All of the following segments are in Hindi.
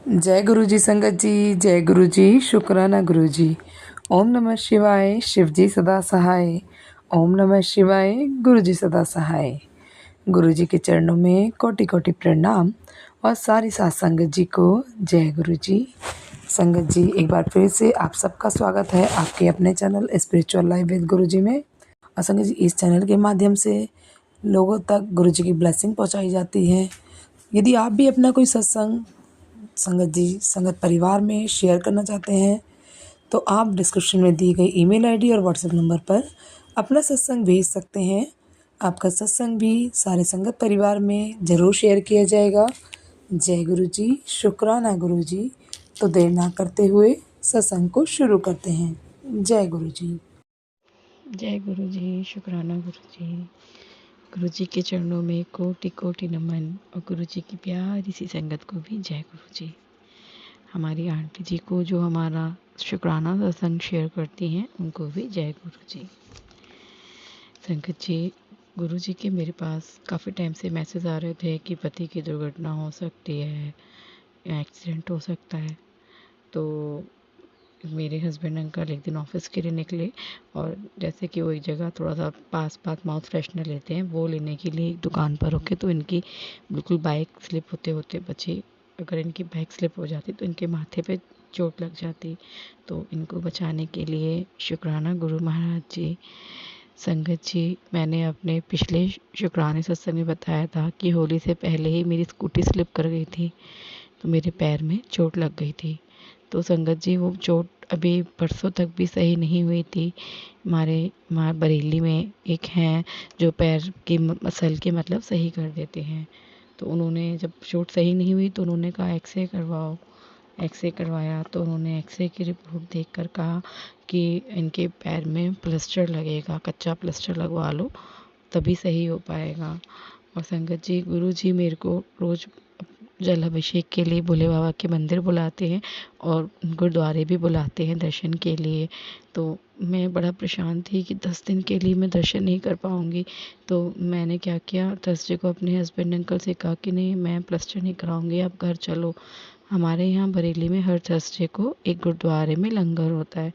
जय गुरु जी संगत जी, जय गुरु जी, शुक्राना गुरु जी। ओम नमः शिवाय, शिव जी सदा सहाय। ओम नमः शिवाय, गुरु जी सदा सहाय। गुरु जी के चरणों में कोटि कोटि प्रणाम और सारी साथ संगत जी को जय गुरु जी। संगत जी, एक बार फिर से आप सबका स्वागत है आपके अपने चैनल स्पिरिचुअल लाइफ विद गुरु जी में। और संगत जी, इस चैनल के माध्यम से लोगों तक गुरु जी की ब्लेसिंग पहुंचाई जाती है। यदि आप भी अपना कोई सत्संग संगत परिवार में शेयर करना चाहते हैं तो आप डिस्क्रिप्शन में दी गई ईमेल आईडी और व्हाट्सएप नंबर पर अपना सत्संग भेज सकते हैं। आपका सत्संग भी सारे संगत परिवार में ज़रूर शेयर किया जाएगा। जय गुरु जी, शुक्राना गुरु जी। तो देर ना करते हुए सत्संग को शुरू करते हैं। जय गुरु जी। जय गुरु जी, शुक्राना गुरु जी। गुरु जी के चरणों में कोटि कोटि नमन और गुरु जी की प्यारी सी संगत को भी जय गुरु जी। हमारी आंटी जी को जो हमारा शुक्राना सत्संग शेयर करती हैं उनको भी जय गुरु जी। संगत जी, गुरु जी के मेरे पास काफ़ी टाइम से मैसेज आ रहे थे कि पति की दुर्घटना हो सकती है, एक्सीडेंट हो सकता है। तो मेरे हस्बैंड अंकल एक दिन ऑफिस के लिए निकले और जैसे कि वो एक जगह थोड़ा सा पास माउथ फ्रेशनर लेते हैं, वो लेने के लिए एक दुकान पर रुके तो इनकी बिल्कुल बाइक स्लिप होते होते बची। अगर इनकी बाइक स्लिप हो जाती तो इनके माथे पे चोट लग जाती। तो इनको बचाने के लिए शुक्राना गुरु महाराज जी। संगत जी, मैंने अपने पिछले शुक्राने सत्संग में बताया था कि होली से पहले ही मेरी स्कूटी स्लिप कर गई थी तो मेरे पैर में चोट लग गई थी। तो संगत जी, वो चोट अभी परसों तक भी सही नहीं हुई थी। हमारे बरेली में एक हैं जो पैर की मसल के मतलब सही कर देते हैं। तो उन्होंने जब चोट सही नहीं हुई तो उन्होंने कहा एक्सरे करवाओ। एक्सरे करवाया तो उन्होंने एक्सरे की रिपोर्ट देखकर कहा कि इनके पैर में प्लास्टर लगेगा, कच्चा प्लास्टर लगवा लो तभी सही हो पाएगा। और संगत जी, गुरु जी मेरे को रोज़ जल अभिषेक के लिए भोले बाबा के मंदिर बुलाते हैं और गुरुद्वारे भी बुलाते हैं दर्शन के लिए। तो मैं बड़ा परेशान थी कि 10 दिन के लिए मैं दर्शन नहीं कर पाऊँगी। तो मैंने क्या किया, थर्सडे को अपने हस्बैंड अंकल से कहा कि नहीं, मैं प्लास्टर नहीं कराऊँगी, आप घर चलो। हमारे यहाँ बरेली में हर थर्सडे को एक गुरुद्वारे में लंगर होता है।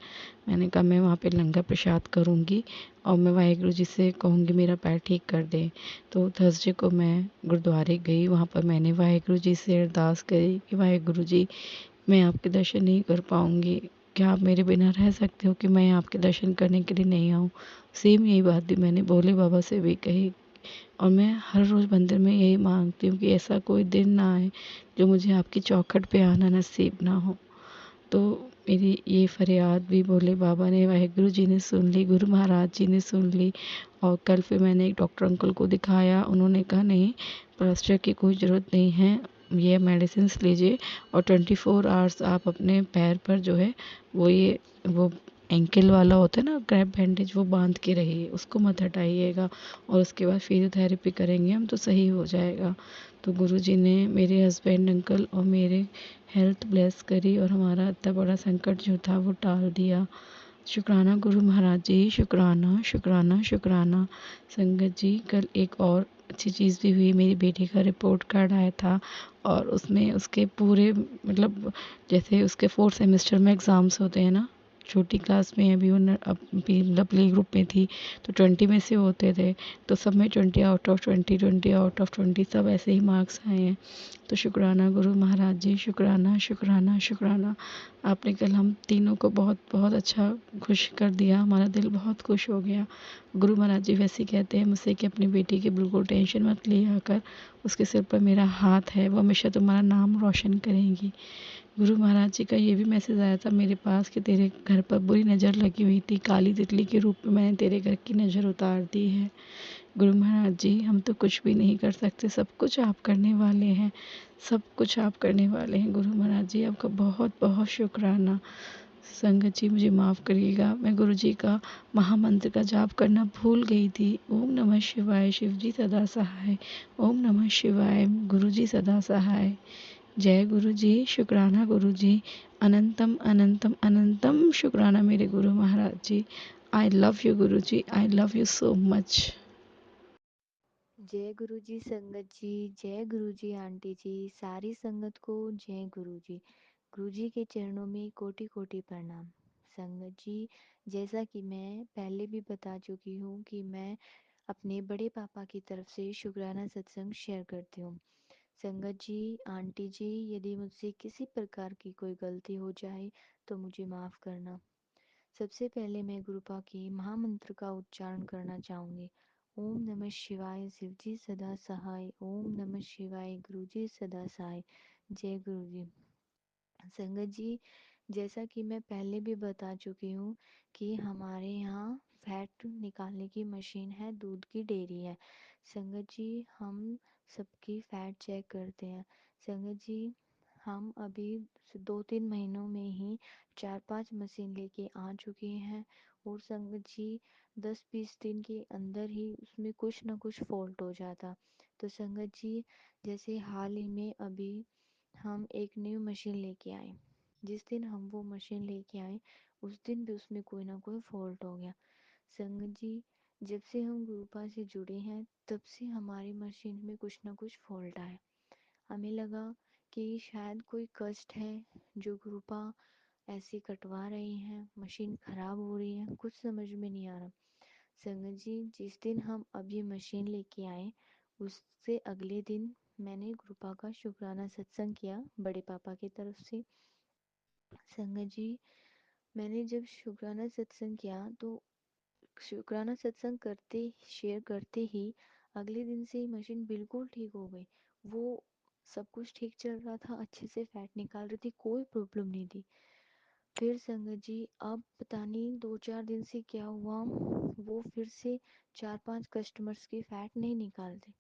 मैंने कहा मैं वहाँ पे लंगर प्रसाद करूँगी और मैं वाहेगुरु जी से कहूँगी मेरा पैर ठीक कर दें। तो थर्सडे को मैं गुरुद्वारे गई, वहाँ पर मैंने वाहेगुरु जी से अरदास करी कि वाहेगुरु जी, मैं आपके दर्शन नहीं कर पाऊँगी, क्या आप मेरे बिना रह सकते हो कि मैं आपके दर्शन करने के लिए नहीं आऊँ। सेम यही बात भी मैंने भोले बाबा से भी कही और मैं हर रोज़ मंदिर में यही मांगती हूँ कि ऐसा कोई दिन ना आए जो मुझे आपकी चौखट पे आना नसीब ना हो। तो मेरी ये फरियाद भी भोले बाबा ने, वाहेगुरु जी ने सुन ली, गुरु महाराज जी ने सुन ली। और कल फिर मैंने एक डॉक्टर अंकल को दिखाया, उन्होंने कहा नहीं, प्लास्टर की कोई ज़रूरत नहीं है, ये मेडिसिन लीजिए और 24 आवर्स आप अपने पैर पर जो है वो एंकल वाला होता है ना क्रैप बैंडेज, वो बांध के रहिए, उसको मत हटाइएगा और उसके बाद फिजियोथेरेपी करेंगे हम तो सही हो जाएगा। तो गुरुजी ने मेरे हस्बैंड अंकल और मेरे हेल्थ ब्लेस करी और हमारा इतना बड़ा संकट जो था वो टाल दिया। शुक्राना गुरु महाराज जी, शुक्राना शुक्राना शुक्राना। संगत जी, कल एक और अच्छी चीज़ भी हुई, मेरी बेटी का रिपोर्ट कार्ड आया था और उसमें उसके पूरे मतलब जैसे उसके 4th सेमेस्टर में एग्ज़ाम्स होते हैं ना, छोटी क्लास में अभी वो मतलब प्ले ग्रुप में थी तो 20 में से होते थे, तो सब में 20 आउट ऑफ 20, 20 आउट ऑफ 20 सब ऐसे ही मार्क्स आए हैं। तो शुक्राना गुरु महाराज जी, शुक्राना शुक्राना शुक्राना। आपने कल हम तीनों को बहुत बहुत अच्छा खुश कर दिया, हमारा दिल बहुत खुश हो गया। गुरु महाराज जी वैसे ही कहते हैं मुझसे कि अपनी बेटी की बिल्कुल टेंशन मत लिया कर, उसके सिर पर मेरा हाथ है, वो हमेशा तुम्हारा नाम रोशन करेंगी। गुरु महाराज जी का ये भी मैसेज आया था मेरे पास कि तेरे घर पर बुरी नज़र लगी हुई थी, काली तितली के रूप में मैंने तेरे घर की नज़र उतार दी है। गुरु महाराज जी, हम तो कुछ भी नहीं कर सकते, सब कुछ आप करने वाले हैं, सब कुछ आप करने वाले हैं। गुरु महाराज जी, आपका बहुत बहुत शुक्राना। संगत जी, मुझे माफ़ करिएगा, मैं गुरु जी का महामंत्र का जाप करना भूल गई थी। ओम नमः शिवाय, शिव जी सदा सहाय। ओम नमः शिवाय, गुरु जी सदा सहाय। जय गुरु जी, शुक्राना गुरु जी, अनंतम अनंतम अनंतम शुक्राना मेरे गुरु महाराज जी। I love you Guru ji, I love you so much. जय गुरु जी संगत जी, जय गुरु जी आंटी जी, सारी संगत को जय गुरु जी। गुरु जी के चरणों में कोटि कोटि प्रणाम। संगत जी, जैसा कि मैं पहले भी बता चुकी हूँ कि मैं अपने बड़े पापा की तरफ से शुक्राना सत्संग शेयर करती हूँ। संगत जी, आंटी जी, यदि मुझसे किसी प्रकार की कोई गलती हो जाए तो मुझे माफ़ करना। सबसे पहले मैं गुरुपा की महामंत्र का उच्चारण करना चाहूँगी। ओम नमः शिवाय, शिवजी सदा सहाय। ओम नमः शिवाय, गुरुजी सदा सहाय। जय गुरु जी। संगत जी, जैसा कि मैं पहले भी बता चुकी हूँ कि हमारे यहाँ फैट निकालने की मशीन है, दूध की डेयरी है। संगत जी, हम सबकी फैट चेक करते हैं। संगत जी, हम अभी 2-3 महीनों में ही 4-5 मशीन लेके आ चुके हैं और संगत जी 10-20 दिन के अंदर ही उसमें कुछ ना कुछ फॉल्ट हो जाता। तो संगत जी, जैसे हाल ही में अभी हम एक न्यू मशीन लेके आए। जिस दिन हम वो मशीन लेके आए उस दिन भी उसमें कोई ना कोई फॉल्ट हो गया। संगत जी, जब से हम गुरुपा से जुड़े हैं तब से हमारी मशीन में कुछ ना कुछ फॉल्ट आया। हमें लगा कि शायद कोई कष्ट है जो गुरुपा ऐसे कटवा रहे हैं, मशीन खराब हो रही है, कुछ समझ में नहीं आ रहा। संगत जी, जिस दिन हम अब ये मशीन लेके आए उससे अगले दिन मैंने गुरुपा का शुक्राना सत्संग किया बड़े पापा की तरफ से। संगत जी, मैंने जब शुक्राना सत्संग किया तो शुक्राना सत्संग करते शेयर करते ही अगले दिन से ही मशीन बिल्कुल ठीक हो गई। वो सब कुछ ठीक चल रहा था, अच्छे से फैट निकाल रही थी, कोई प्रॉब्लम नहीं थी। फिर संगत जी, अब पता नहीं 2-4 दिन से क्या हुआ, वो फिर से 4-5 कस्टमर्स की फैट नहीं निकालते।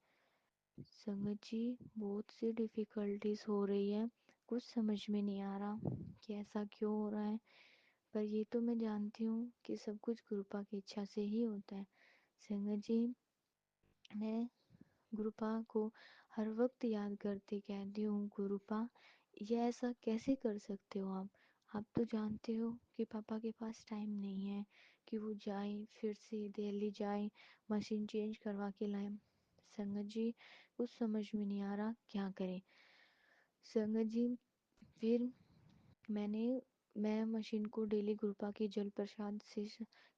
संगत जी, बहुत सी डिफ़िकल्टीज हो रही है, कुछ समझ में नहीं आ रहा कि ऐसा क्यों हो रहा है। पर ये तो मैं जानती हूँ कि सब कुछ गुरुपा की इच्छा से ही होता है। संगत जी, मैं गुरुपा को हर वक्त याद करते कहती हूँ, गुरुपा ये ऐसा कैसे कर सकते हो आप तो जानते हो कि पापा के पास टाइम नहीं है कि वो जाए फिर से दिल्ली जाए मशीन चेंज करवा के लाए। संगत जी, कुछ समझ में नहीं आ रहा क्या करें। संगत जी, फिर मैंने मैं मशीन को डेली गुरुपा की जल प्रसाद से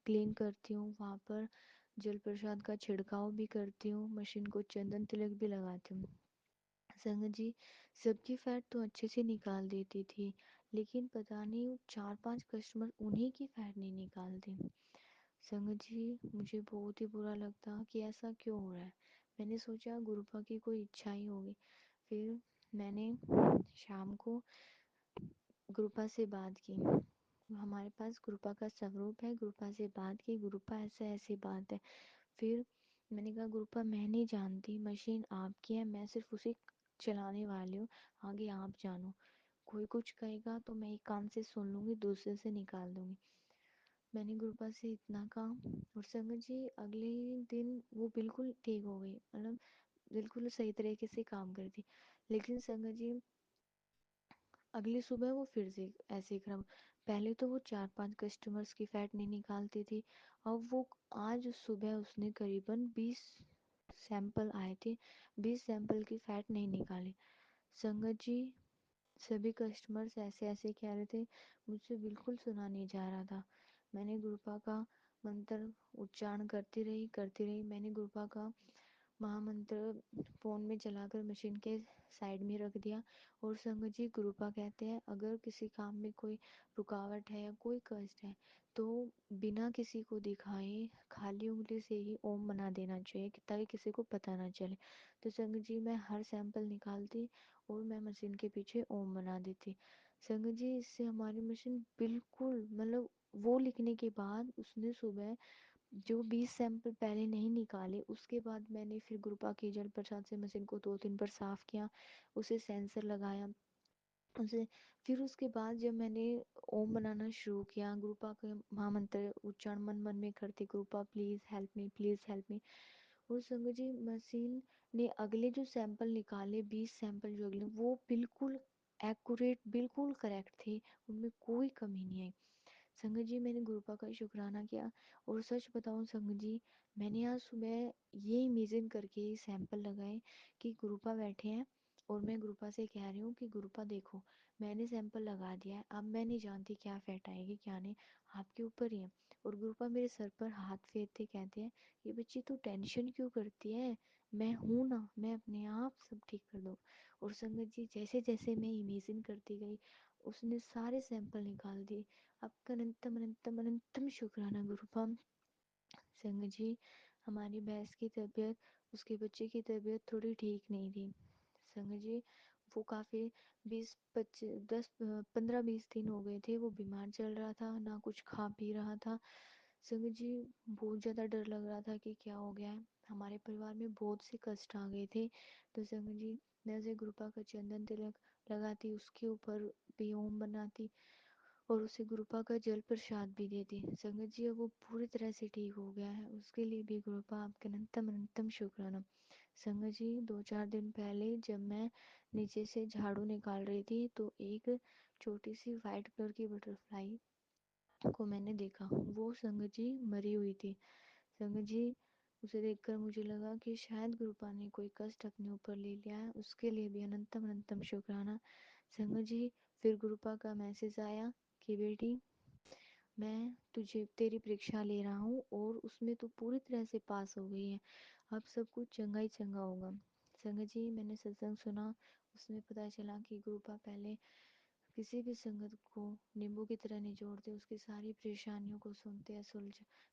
क्लीन करती हूँ, वहाँ पर जल प्रसाद का छिड़काव भी करती हूँ, मशीन को चंदन तिलक भी लगाती हूँ। संगत जी, सबकी फैट तो अच्छे से निकाल देती थी, लेकिन पता नहीं 4-5 कस्टमर उन्हीं की फैट नहीं निकालते। संगत जी, मुझे बहुत ही बुरा लगता कि ऐसा क्यों हो रहा है। मैंने सोचा गुरुपा की कोई इच्छा ही होगी। फिर मैंने शाम को गुरुपा से बात की। हमारे पास गुरुपा का स्वरूप है, गुरुपा से बात की, गुरुपा ऐसे ऐसी बात है। फिर मैंने कहा गुरुपा, मैं नहीं जानती, मशीन आपकी है, मैं सिर्फ उसे चलाने वाली हूँ, आगे आप जानो। कोई कुछ कहेगा तो मैं एक कान से सुन लूँगी, दूसरे से निकाल दूँगी। मैंने गुरुपा से इतना कहा और संगत जी अगले दिन वो बिल्कुल ठीक हो गई, मतलब बिल्कुल सही तरीके से काम करती। लेकिन संगत जी अगली सुबह वो फिर से ऐसे ही खराब। पहले तो वो 4-5 कस्टमर्स की फैट नहीं निकालती थी, अब वो आज सुबह उसने करीबन 20 सैंपल आए थे, 20 सैंपल की फैट नहीं निकाली। संगत जी, सभी कस्टमर्स ऐसे ऐसे कह रहे थे, मुझसे बिल्कुल सुना नहीं जा रहा था। मैंने गुरुपा का मंत्र उच्चारण करती रही। मैंने गुरुपा का महामंत्र फ़ोन में चलाकर मशीन के साइड में रख दिया। और संगत जी, गुरुपा कहते हैं अगर किसी काम में कोई रुकावट है या कोई कष्ट है तो बिना किसी को दिखाए खाली उंगली से ही ओम बना देना चाहिए ताकि किसी को पता ना चले। तो संगत जी, मैं हर सैंपल निकालती और मैं मशीन के पीछे ओम बना देती। संगत जी, इससे हमारी मशीन बिल्कुल, मतलब वो लिखने के बाद उसने सुबह जो 20 सैंपल पहले नहीं निकाले उसके बाद मैंने फिर गुरुपा के जल प्रसाद से मशीन को 2-3 बार साफ किया, उसे सेंसर लगाया उसे। फिर उसके बाद जब मैंने ओम बनाना शुरू किया, गुरुपा का महामंत्र उच्चारण मन मन में करते, गुरुपा please help me, please help me. और संगत जी, मशीन ने अगले जो सैंपल निकाले, 20 सैंपल जो अगले, वो बिल्कुल एक्यूरेट, बिल्कुल करेक्ट थे, उनमें कोई कमी नहीं आई। संगत जी मैंने गुरुपा का शुक्राना किया। और सच बताऊं संगत जी, मैंने आज सुबह ये इमेजिन करके सैंपल लगाए कि गुरुपा बैठे हैं और मैं गुरुपा से कह रही हूँ कि गुरुपा देखो, मैंने सैंपल लगा दिया है, अब मैं नहीं जानती क्या फैट आएगी क्या नहीं, आपके ऊपर ही है। और गुरुपा मेरे सर पर हाथ फेरते कहते हैं, ये बच्ची तू टेंशन क्यों करती है, मैं हूं ना, मैं अपने आप सब ठीक कर दूँ। और संगत जी जैसे जैसे मैं इमेजिन करती गई, उसने सारे सैंपल निकाल दिए। आपका अनंतम अनंतम अनंतम शुक्राना गुरुपा। संगत जी हमारी भैंस की तबीयत, उसके बच्चे की तबीयत थोड़ी ठीक नहीं थी। संगत जी वो काफ़ी 15-20 दिन हो गए थे वो बीमार चल रहा था, ना कुछ खा पी रहा था। संगत जी बहुत ज़्यादा डर लग रहा था कि क्या हो गया है, हमारे परिवार में बहुत से कष्ट आ गए थे। तो संगत जी मैं उसे गुरुपा का चंदन तिलक लगाती, उसके ऊपर भी ओम बनाती और उसे गुरुपा का जल प्रसाद भी देती। संगत जी अब वो पूरी तरह से ठीक हो गया है, उसके लिए भी गुरुपा आपका अनंतम अनंतम शुक्राना। संगत जी 2-4 दिन पहले जब मैं नीचे से झाड़ू निकाल रही थी तो एक छोटी सी वाइट कलर की बटरफ्लाई को मैंने देखा, वो संगत जी मरी हुई थी। संगत जी उसे देखकर मुझे लगा कि शायद गुरुपा ने कोई कष्ट अपने ऊपर ले लिया है, उसके लिए भी अनंतम अनंतम शुक्राना। संगत जी फिर गुरुपा का मैसेज आया कि बेटी मैं तुझे तेरी परीक्षा ले रहा हूँ और उसमें तू पूरी तरह से पास हो गई है, अब सब कुछ चंगा ही चंगा होगा। संगत जी मैंने सत्संग सुना, उसमें पता चला कि गुरुपा पहले किसी भी संगत को नींबू की तरह निचोड़ते, उसकी सारी परेशानियों को सुनते हैं,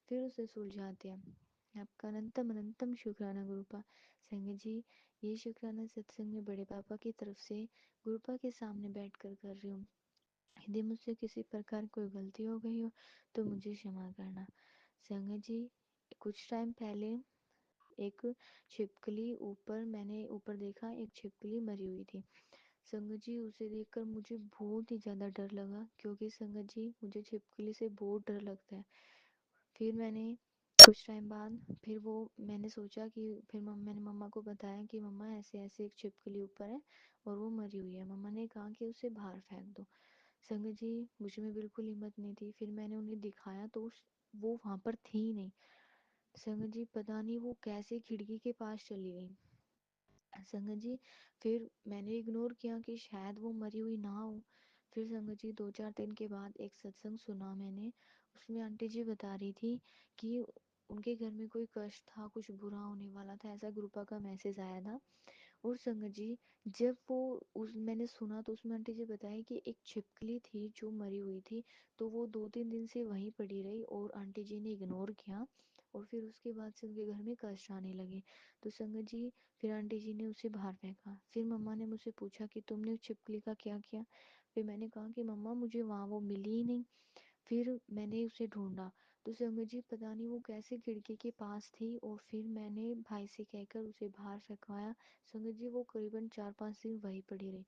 फिर उसे सुलझाते हैं। आपका अनंतम अनंतम शुक्राना गुरुपा। संगत जी ये शुक्राना सत्संग में बड़े पापा की तरफ से गुरुपा के सामने बैठकर कर रही हूँ। यदि मुझसे किसी प्रकार कोई गलती हो गई हो तो मुझे क्षमा करना। संगत जी कुछ टाइम पहले एक छिपकली मैंने ऊपर देखा, एक छिपकली मरी हुई थी। संगत जी उसे देखकर मुझे बहुत ही ज़्यादा डर लगा, क्योंकि संगत जी मुझे छिपकली से बहुत डर लगता है। फिर मैंने कुछ टाइम बाद फिर वो मैंने सोचा कि फिर मैंने मम्मा को बताया कि मम्मा ऐसे ऐसे एक छिपकली ऊपर है और वो मरी हुई है। मम्मा ने कहा कि उसे बाहर फेंक दो। संगत जी मुझ में बिल्कुल हिम्मत नहीं थी, फिर मैंने उन्हें दिखाया तो वो वहां पर थी ही नहीं। संगत जी पता नहीं वो कैसे खिड़की के पास चली गई। संगत जी फिर मैंने इग्नोर किया कि शायद वो मरी हुई ना हो। फिर संगत जी 2-4 दिन के बाद एक सत्संग सुना मैंने, उसमें आंटी जी बता रही थी कि उनके घर में कोई कष्ट था, कुछ बुरा होने वाला था, ऐसा गुरुपा का मैसेज आया था। और संगत जी जब वो उस मैंने सुना तो उसमें आंटी जी बताया कि एक छिपकली थी जो मरी हुई थी, तो वो 2-3 दिन से वहीं पड़ी रही और आंटी जी ने इग्नोर किया और फिर उसके बाद से उनके घर में कष्ट आने लगे। तो संगत जी फिर आंटी जी ने उसे बाहर फेंका। फिर मम्मा ने मुझसे पूछा कि तुमने उस छिपकली का क्या किया। फिर मैंने कहा कि मम्मा मुझे वहाँ वो मिली ही नहीं। फिर मैंने उसे ढूंढा तो संगत जी पता नहीं वो कैसे खिड़की के पास थी और फिर मैंने भाई से कहकर उसे बाहर फेंकवाया। संगत जी वो करीबन 4-5 दिन वहीं पड़ी रही।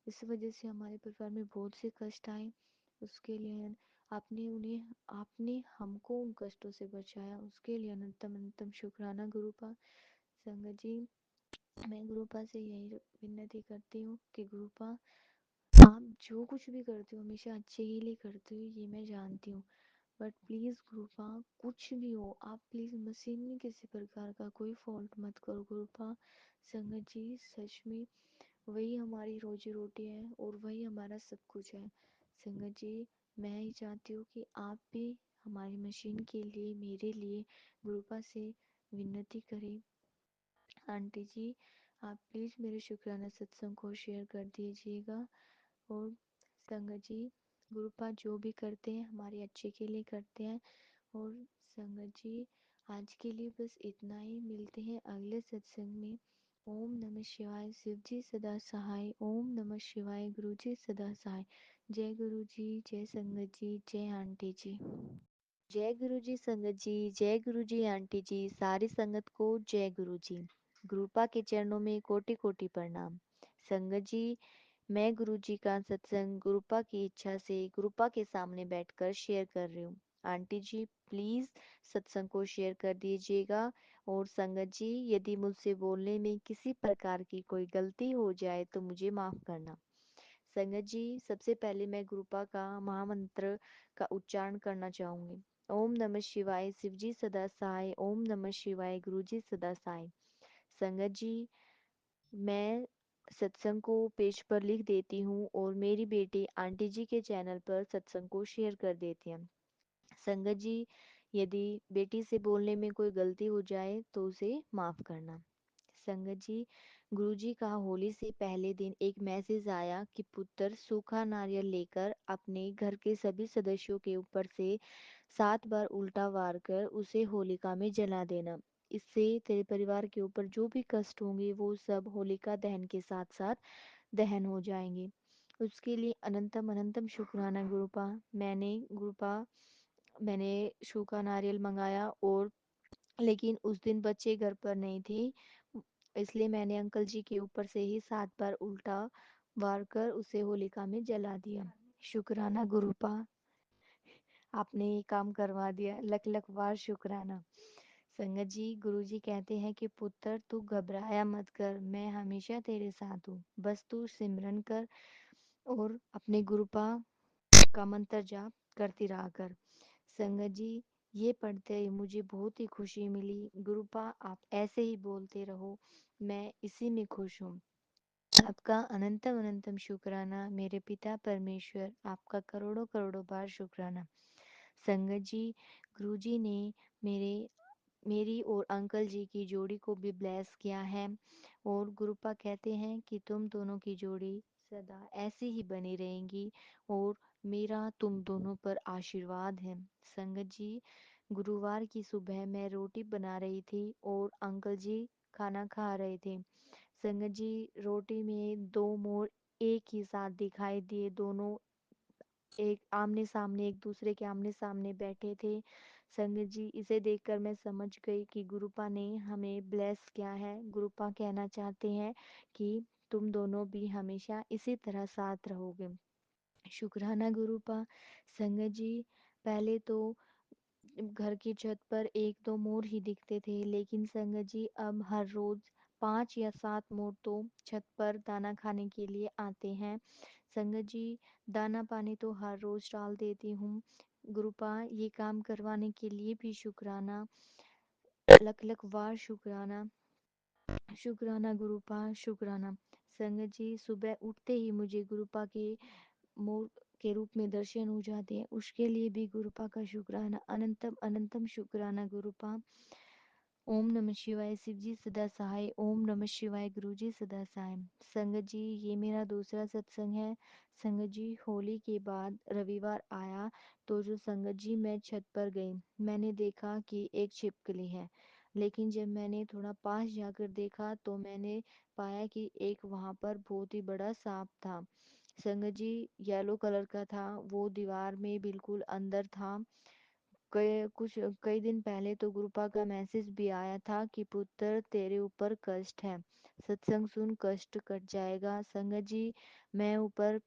इस वजह से हमारे परिवार में बहुत से कष्ट आए, उसके लिए आपने हमको उन कष्टों से बचाया, उसके लिए अनंतम अनंतम शुक्राना गुरुपा। संगत जी मैं गुरुपा से यही विनती करती हूँ कि गुरुपा आप जो कुछ भी करते हो हमेशा अच्छे ही लिए करते हो, ये मैं जानती हूँ। बट प्लीज़ गुरुपा कुछ भी हो आप प्लीज़ मशीन में किसी प्रकार का कोई फॉल्ट मत करो गुरुपा। संगत जी सच में वही हमारी रोजी रोटी है और वही हमारा सब कुछ है। संगत जी मैं ही चाहती हूँ कि आप भी हमारी मशीन के लिए मेरे लिए गुरुपा से विनती करें। आंटी जी आप प्लीज़ मेरे शुक्राना सत्संग को शेयर कर दीजिएगा। और संगत जी गुरुपा जो भी करते हैं हमारे अच्छे के लिए करते हैं। और संगत जी आज के लिए बस इतना ही, मिलते हैं अगले सत्संग में। ओम नमः शिवाय, शिव जी सदा सहाय। ओम नमः शिवाय, गुरु जी सदा सहाय। जय गुरु जी, जय संगत जी, जय आंटी जी। जय गुरु जी संगत जी, जय गुरु जी आंटी जी, सारी संगत को जय गुरु जी। गुरुपा के चरणों में कोटि कोटि प्रणाम। संगत जी मैं गुरु जी का सत्संग गुरुपा की इच्छा से गुरुपा के सामने बैठकर शेयर कर रही हूँ। आंटी जी प्लीज सत्संग को शेयर कर दीजिएगा। और संगत जी यदि मुझसे बोलने में किसी प्रकार की कोई गलती हो जाए तो मुझे माफ करना। संगत जी, सबसे पहले मैं गुरुपा का महामंत्र का उच्चारण करना चाहूंगी। ओम नमः शिवाय, शिवजी सदा सहाय। ओम नमः शिवाय, गुरुजी सदा सहाय। संगत जी, मैं सत्संग को पेज पर लिख देती हूँ और मेरी बेटी आंटी जी के चैनल पर सत्संग को शेयर कर देती हैं। संगत जी, यदि बेटी से बोलने में कोई गलती हो जाए तो उसे माफ करना। संगत जी, गुरुजी का होली से पहले दिन एक मैसेज आया कि पुत्र सूखा नारियल लेकर अपने घर के सभी सदस्यों के ऊपर से 7 बार उल्टा वार कर उसे होलिका में जला देना। इससे तेरे परिवार के ऊपर जो भी कष्ट होंगे वो सब होलिका दहन के साथ साथ दहन हो जाएंगे। उसके लिए अनंतम अनंतम शुक्राना गुरुपा। मैंने सूखा नारियल मंगाया, और लेकिन उस दिन बच्चे घर पर नहीं थे, इसलिए मैंने अंकल जी के ऊपर से ही 7 बार उल्टा वार कर उसे होलिका में जला दिया। शुक्राना गुरुपा, आपने ये काम करवा दिया। लख लख बार शुक्राना। संगत जी, गुरुजी कहते हैं कि पुत्र तू घबराया मत कर, मैं हमेशा तेरे साथ हूँ, बस तू सिमरन कर और अपने गुरुपा का मंत्र जाप करती रहा कर। संगत जी, ये पढ़ते ही मुझे बहुत ही खुशी मिली। गुरुपा आप ऐसे ही बोलते रहो, मैं इसी में खुश हूँ। आपका अनंतम अनंतम शुक्राना मेरे पिता परमेश्वर, आपका करोड़ों करोड़ों बार शुक्राना। संगत जी, गुरुजी ने मेरे मेरी और अंकल जी की जोड़ी को भी ब्लेस किया है, और गुरुपा कहते हैं कि तुम दोनों की जोड़ी सदा ऐसी ही बनी रहेगी, और मेरा तुम दोनों पर आशीर्वाद है। संगत जी, गुरुवार की सुबह मैं रोटी बना रही थी और अंकल जी खाना खा रहे थे। संगत जी, रोटी में दो मोर एक ही साथ दिखाई दिए। दोनों एक आमने सामने, एक दूसरे के आमने सामने बैठे थे। संगत जी, इसे देखकर मैं समझ गई कि गुरुपा ने हमें ब्लेस किया है। गुरुपा कहना चाहते हैं कि तुम दोनों भी हमेशा इसी तरह साथ रहोगे। शुक्राना गुरुपा। संगत जी, पहले तो घर की छत पर एक दो मोर ही दिखते थे, लेकिन संगत जी अब हर रोज 5 या 7 मोर तो छत पर दाना खाने के लिए आते हैं। संगत जी, दाना पानी तो हर रोज डाल देती हूँ। गुरुपा, ये काम करवाने के लिए भी शुक्राना। लख लख वार शुक्राना। शुक्राना गुरुपा, शुक्राना। संगत जी, सुबह उठते ही मुझे गुरुपा के मोर के रूप में दर्शन हो जाते हैं, उसके लिए भी गुरुपा का शुक्राना। अनंतम अनंतम शुक्राना गुरुपा। ओम नमः शिवाय, शिवजी सदा सहाय। ओम नमः शिवाय, गुरुजी सदा सहाय। संगत जी, ये मेरा दूसरा सत्संग है। संगत जी, होली के बाद रविवार आया तो जो संगत जी मैं छत पर गई, मैंने देखा कि एक छिपकली है, लेकिन जब मैंने थोड़ा पास जाकर देखा तो मैंने पाया कि एक वहां पर बहुत ही बड़ा सांप था। संगत जी, येलो कलर का था, वो दीवार में बिल्कुल अंदर था। कई दिन पहले तो गुरुपा का मैसेज भी आया था कि पुत्र तेरे ऊपर कष्ट है, सत्संग सुन कष्ट कट जाएगा। संगत जी, मैं ऊपर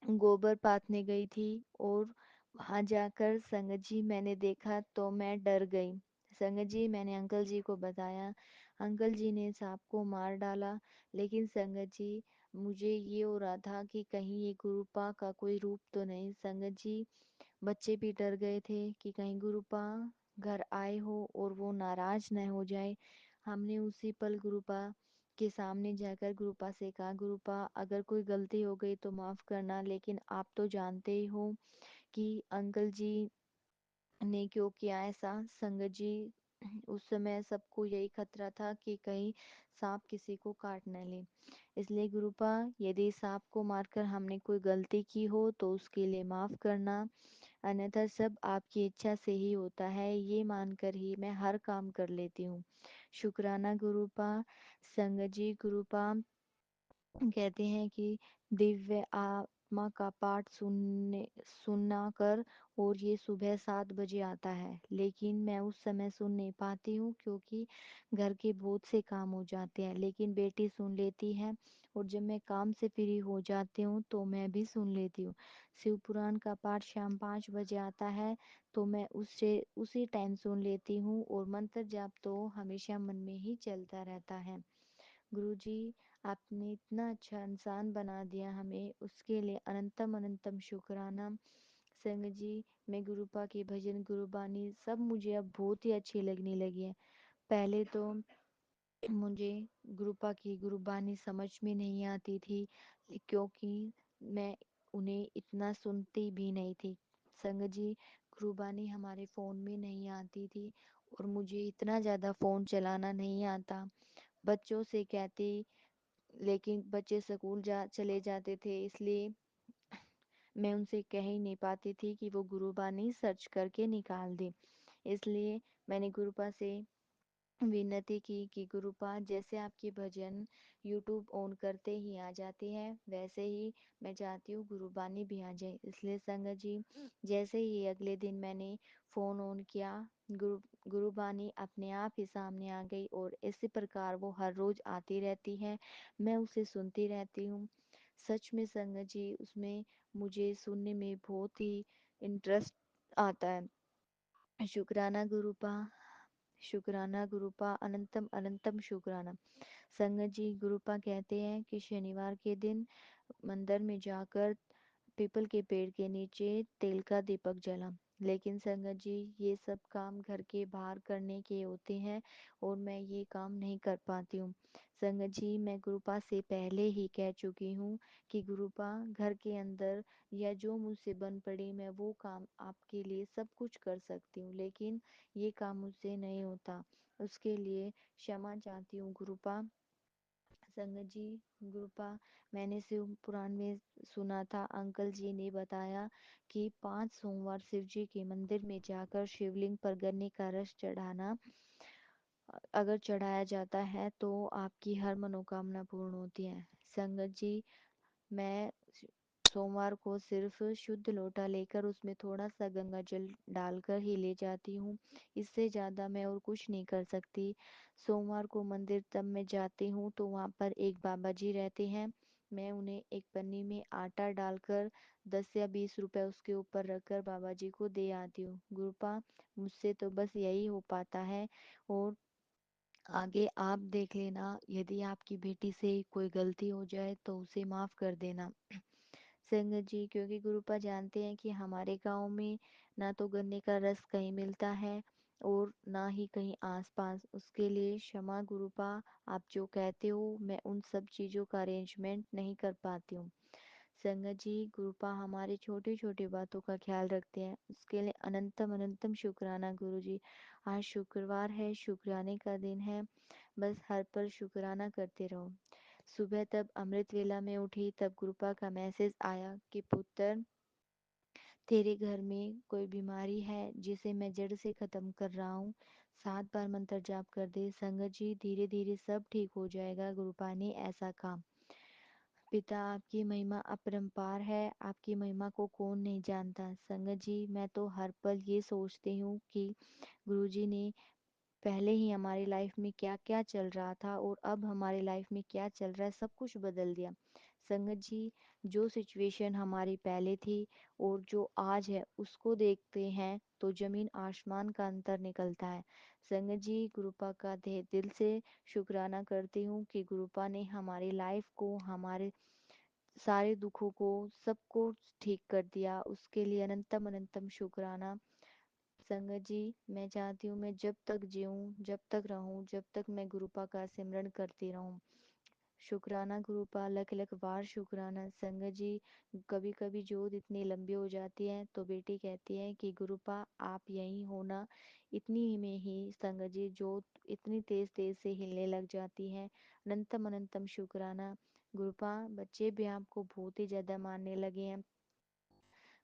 गोबर पाथने गई थी, और वहां जाकर संगत जी मैंने देखा तो मैं डर गई। संगत जी, मैंने अंकल जी को बताया। अंकल जी ने सांप को मार डाला, लेकिन संगत जी मुझे ये हो रहा था कि कहीं ये गुरुपा का कोई रूप तो नहीं। संगत जी, बच्चे भी डर गए थे कि कहीं गुरुपा घर आए हो और वो नाराज न हो जाए। हमने उसी पल गुरुपा के सामने जाकर गुरुपा से कहा, गुरुपा अगर कोई गलती हो गई तो माफ करना, लेकिन आप तो जानते ही हो कि अंकल जी ने क्यों किया ऐसा। संगत जी, उस समय सबको यही खतरा था कि कहीं सांप किसी को काट न ले। इसलिए गुरुपा, यदि सांप को मारकर हमने कोई गलती की हो तो उसके लिए माफ करना, अन्यथा सब आपकी इच्छा से ही होता है, ये मानकर ही मैं हर काम कर लेती हूँ। शुक्राना गुरुपा। संगत जी, गुरुपा कहते हैं कि दिव्य आत्मा का पाठ सुनना कर, और ये सुबह 7 बजे आता है, लेकिन मैं उस समय सुन नहीं पाती हूँ क्योंकि घर के बहुत से काम हो जाते हैं, लेकिन बेटी सुन लेती है, और जब मैं काम से फ्री हो जाती हूँ तो मैं भी सुन लेती हूँ। शिव पुराण का पाठ शाम 5 बजे आता है, तो मैं उससे उसी टाइम सुन लेती हूँ, और मंत्र जाप तो हमेशा मन में ही चलता रहता है। गुरुजी, आपने इतना अच्छा इंसान बना दिया हमें, उसके लिए अनंतम अनंतम शुक्राना। संग जी, मैं गुरुपा के भजन गुरुबानी सब मुझे अब बहुत ही अच्छी लगने लगी है। पहले तो मुझे गुरुपा की गुरुबानी समझ में नहीं आती थी, क्योंकि मैं उन्हें इतना सुनती भी नहीं थी। संगत जी, गुरुबानी हमारे फ़ोन में नहीं आती थी और मुझे इतना ज़्यादा फ़ोन चलाना नहीं आता। बच्चों से कहती, लेकिन बच्चे स्कूल जा चले जाते थे, इसलिए मैं उनसे कह ही नहीं पाती थी कि वो गुरुबानी सर्च करके निकाल दें। इसलिए मैंने गुरुपा से विनती की कि गुरुपाद, जैसे आपके भजन यूट्यूब ऑन करते ही आ जाते हैं, वैसे ही मैं चाहती हूँ गुरुबानी भी आ जाए। इसलिए संगत जी, जैसे ही अगले दिन मैंने फ़ोन ऑन किया, गुरुबानी अपने आप ही सामने आ गई और इसी प्रकार वो हर रोज़ आती रहती है। मैं उसे सुनती रहती हूँ। सच में संगत जी, उसमें मुझे सुनने में बहुत ही इंटरेस्ट आता है। शुक्राना गुरुपा, शुक्राना गुरुपा, अनंतम अनंतम शुक्राना। संगत जी, गुरुपा कहते हैं कि शनिवार के दिन मंदिर में जाकर पीपल के पेड़ के नीचे तेल का दीपक जला। लेकिन संगत जी, ये सब काम घर के बाहर करने के होते हैं और मैं ये काम नहीं कर पाती हूँ। संगत जी, मैं गुरुपा से पहले ही कह चुकी हूँ कि गुरुपा, घर के अंदर या जो मुझसे बन पड़े मैं वो काम आपके लिए सब कुछ कर सकती हूँ, लेकिन ये काम मुझसे नहीं होता। उसके लिए क्षमा चाहती हूँ गुरुपा। संगत जी, गुरुपा, मैंने शिव पुराण में सुना था, अंकल जी ने बताया कि 5 सोमवार शिव जी के मंदिर में जाकर शिवलिंग पर गन्ने का रस चढ़ाना, अगर चढ़ाया जाता है तो आपकी हर मनोकामना पूर्ण होती है। संगत जी, मैं सोमवार को सिर्फ शुद्ध लोटा लेकर उसमें थोड़ा सा गंगा जल डालकर ही ले जाती हूँ। इससे ज़्यादा मैं और कुछ नहीं कर सकती। सोमवार को मंदिर तब मैं जाती हूँ तो वहाँ पर एक बाबा जी रहते हैं। मैं उन्हें एक पन्नी में आटा डालकर 10 या 20 रुपए उसके ऊपर रखकर बाबा जी को दे आती हूँ। गुरुपा, मुझसे तो बस यही हो पाता है और आगे आप देख लेना, यदि आपकी बेटी से कोई गलती हो जाए तो उसे माफ़ कर देना। संगत जी, क्योंकि गुरुपा जानते हैं कि हमारे गांव में ना तो गन्ने का रस कहीं मिलता है और ना ही कहीं आसपास। उसके लिए क्षमा गुरुपा, आप जो कहते हो मैं उन सब चीज़ों का अरेंजमेंट नहीं कर पाती हूँ। संगत जी, गुरुपा हमारे छोटे छोटे बातों का ख्याल रखते हैं, उसके लिए अनंतम अनंतम शुक्राना गुरु जी। आज शुक्रवार है, शुक्राने का दिन है, बस हर पल शुक्राना करते रहो। सुबह तब अमृत वेला में उठी तब गुरुपा का मैसेज आया कि पुत्र, तेरे घर में कोई बीमारी है जिसे मैं जड़ से खत्म कर रहा हूँ, 7 बार मंत्र जाप कर दे। संगत जी, धीरे धीरे सब ठीक हो जाएगा, गुरुपा ने ऐसा कहा। पिता, आपकी महिमा अपरंपार है, आपकी महिमा को कौन नहीं जानता। संगत जी, मैं तो हर पल ये सोचती हूँ कि गुरुजी ने पहले ही हमारी लाइफ में क्या क्या चल रहा था और अब हमारी लाइफ में क्या चल रहा है, सब कुछ बदल दिया। संगत जी, जो सिचुएशन हमारी पहले थी और जो आज है उसको देखते हैं तो जमीन आसमान का अंतर निकलता है। संगत जी, गुरुपा का दिल से शुक्राना करती हूँ कि गुरुपा ने हमारी लाइफ को, हमारे सारे दुखों को, सबको ठीक कर दिया। उसके लिए अनंतम अनंतम शुक्राना। संगत जी, मैं चाहती हूँ मैं जब तक जीऊँ, जब तक रहूँ, जब तक मैं गुरुपा का सिमरन करती रहूँ। शुक्राना गुरुपा, लख लख बार शुक्राना। संगत जी, कभी कभी जोत इतनी लंबी हो जाती है तो बेटी कहती है कि गुरुपा आप यहीं होना, इतनी ही में ही संगत जी जोत इतनी तेज तेज से हिलने लग जाती है। अनंतम अनंतम शुक्राना। गुरुपा, बच्चे भी आपको बहुत ही ज्यादा मानने लगे हैं,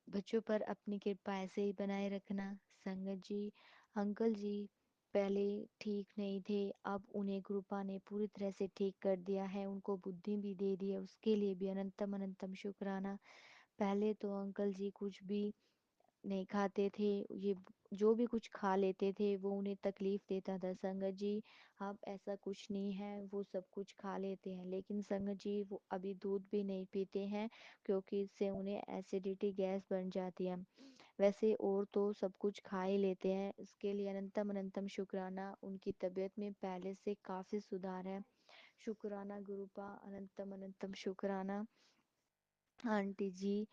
बच्चों पर अपनी कृपा ऐसे ही बनाए रखना। संगत जी, अंकल जी पहले ठीक नहीं थे, अब उन्हें कृपा ने पूरी तरह से ठीक कर दिया है, उनको बुद्धि भी दे दी है, उसके लिए भी अनंतम अनंतम शुक्राना। पहले तो अंकल जी कुछ भी नहीं खाते थे, ये जो भी कुछ खा लेते थे वो उन्हें तकलीफ देता था। संगत जी, अब ऐसा कुछ नहीं है, वो सब कुछ खा लेते हैं, लेकिन संगत जी वो अभी दूध भी नहीं पीते हैं क्योंकि इससे उन्हें एसिडिटी गैस बन जाती है। वैसे और तो सब कुछ खा ही लेते हैं, इसके लिए अनंतम अनंतम शुक्राना। उनकी तबीयत में पहले से काफ़ी सुधार है। शुक्राना गुरुपा, अनंतम अनंतम शुक्राना आंटी जी,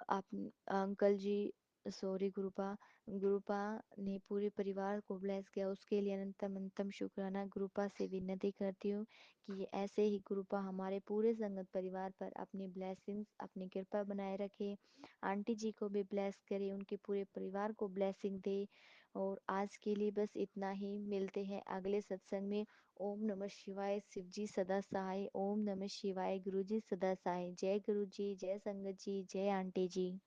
आप अंकल जी, सॉरी गुरुपा। गुरुपा ने पूरे परिवार को ब्लेस किया, उसके लिए अनंतम अनंतम शुक्राना। गुरुपा से विनती करती हूँ कि ऐसे ही गुरुपा हमारे पूरे संगत परिवार पर अपनी ब्लेसिंग्स, अपनी कृपा बनाए रखे। आंटी जी को भी ब्लेस करे, उनके पूरे परिवार को ब्लेसिंग दे। और आज के लिए बस इतना ही, मिलते हैं अगले सत्संग में। ओम नमः शिवाय, शिव जी सदा सहाय। ओम नमः शिवाय, गुरु जी सदा सहाय। जय गुरु जी, जय संगत जी, जय आंटी जी।